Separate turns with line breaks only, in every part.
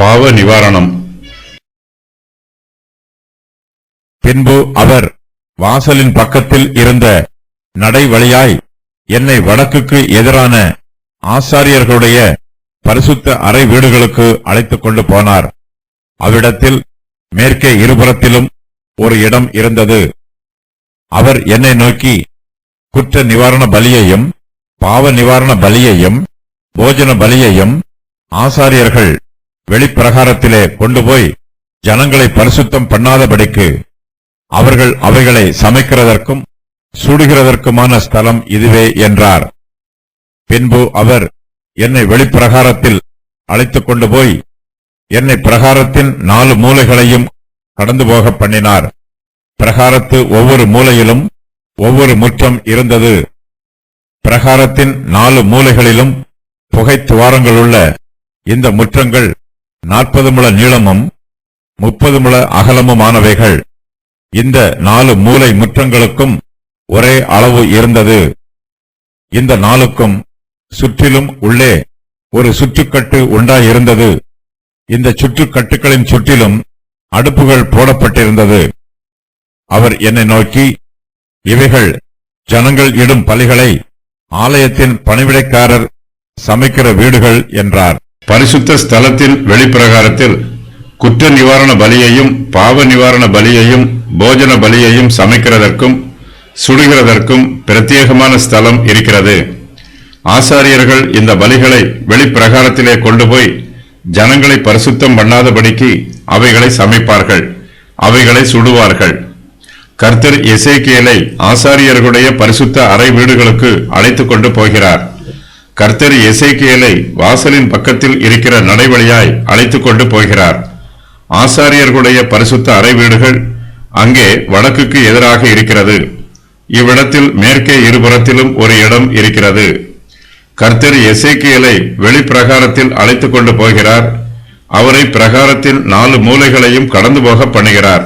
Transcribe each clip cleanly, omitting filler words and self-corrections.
பாவ நிவாரணம்.
பின்பு அவர் வாசலின் பக்கத்தில் இருந்த நடை வழியாய் என்னை வடக்குக்கு எதிரான ஆசாரியர்களுடைய பரிசுத்த அறை வீடுகளுக்கு அழைத்துக் கொண்டு போனார். அவ்விடத்தில் மேற்கே இருபுறத்திலும் ஒரு இடம் இருந்தது. அவர் என்னை நோக்கி, குற்ற நிவாரண பலியையும் பாவ நிவாரண பலியையும் போஜன பலியையும் ஆசாரியர்கள் வெளிப்பிரகாரத்திலே கொண்டு போய் ஜனங்களை பரிசுத்தம் பண்ணாதபடிக்கு அவர்கள் அவைகளை சமைக்கிறதற்கும் சுடுகிறதற்குமான ஸ்தலம் இதுவே என்றார். பின்பு அவர் என்னை வெளிப்பிரகாரத்தில் அழைத்துக் கொண்டு போய் என்னை பிரகாரத்தின் 4 மூலைகளையும் கடந்து போக பண்ணினார். பிரகாரத்து ஒவ்வொரு மூலையிலும் ஒவ்வொரு முற்றம் இருந்தது. பிரகாரத்தின் 4 மூலைகளிலும் புகை துவாரங்களுள்ள இந்த முற்றங்கள் 40 முழ நீளமும் 30 முழ அகலமுமானவைகள். இந்த 4 மூலை முற்றங்களுக்கும் ஒரே அளவு இருந்தது. இந்த 4க்கும் சுற்றிலும் உள்ளே ஒரு சுற்றுக்கட்டு உண்டாயிருந்தது. இந்த சுற்றுக்கட்டுகளின் சுற்றிலும் அடுப்புகள் போடப்பட்டிருந்தது. அவர் என்னை நோக்கி, இவைகள் ஜனங்கள் இடும் பலிகளை ஆலயத்தின் பணிவிடைக்காரர் சமைக்கிற வீடுகள் என்றார்.
பரிசுத்த ஸ்தலத்தின் வெளிப்பிரகாரத்தில் குற்ற நிவாரண பலியையும் பாவ நிவாரண பலியையும் போஜன பலியையும் சமைக்கிறதற்கும் சுடுகிறதற்கும் பிரத்யேகமான ஸ்தலம் இருக்கிறது. ஆசாரியர்கள் இந்த பலிகளை வெளிப்பிரகாரத்திலே கொண்டு போய் ஜனங்களை பரிசுத்தம் பண்ணாதபடிக்கு அவைகளை சமைப்பார்கள், அவைகளை சுடுவார்கள். கர்த்தர் எசேக்கியேலை ஆசாரியர்களுடைய பரிசுத்த அறை வீடுகளுக்கு அழைத்துக் கொண்டு போகிறார். கர்த்தர் எசேக்கியேலை வாசலின் பக்கத்தில் இருக்கிற நடைவழியாய் அழைத்துக் கொண்டு போகிறார். ஆசாரியர்களுடைய பரிசுத்த அறை வீடுகள் அங்கே வடக்குக்கு எதிராக இருக்கிறது. இவ்விடத்தில் மேற்கே இருபுறத்திலும் ஒரு இடம் இருக்கிறது. கர்த்தர் எசேக்கியேலை வெளிப்பிரகாரத்தில் அழைத்துக் கொண்டு போகிறார். அவரை பிரகாரத்தின் 4 மூலைகளையும் கடந்து போக பண்ணுகிறார்.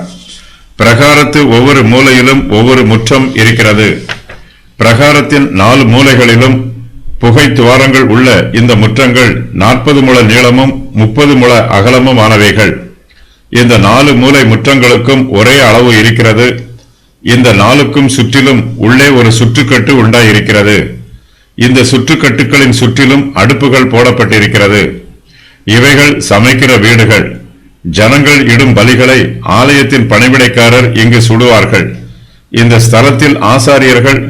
பிரகாரத்து ஒவ்வொரு மூலையிலும் ஒவ்வொரு முற்றம் இருக்கிறது. பிரகாரத்தின் 4 மூலைகளிலும் புகை துவாரங்கள் உள்ள இந்த முற்றங்கள் 40 முழ நீளமும் 30 முழ அகலமும் ஆனவைகள். இந்த 4 மூலை முற்றங்களுக்கும் ஒரே அளவு இருக்கிறது. இந்த 4க்கும் சுற்றிலும் உள்ளே ஒரு சுற்றுக்கட்டு உண்டாயிருக்கிறது. இந்த சுற்றுக்கட்டுகளின் சுற்றிலும் அடுப்புகள் போடப்பட்டிருக்கிறது. இவைகள் சமைக்கிற வீடுகள். ஜனங்கள் இடும் பலிகளை ஆலயத்தின் பணிவிடைக்காரர் இங்கு சுடுவார்கள். இந்த ஸ்தலத்தில் ஆசாரியர்கள்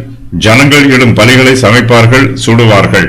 ஜனங்கள் இடும் பலிகளை சமைப்பார்கள், சுடுவார்கள்.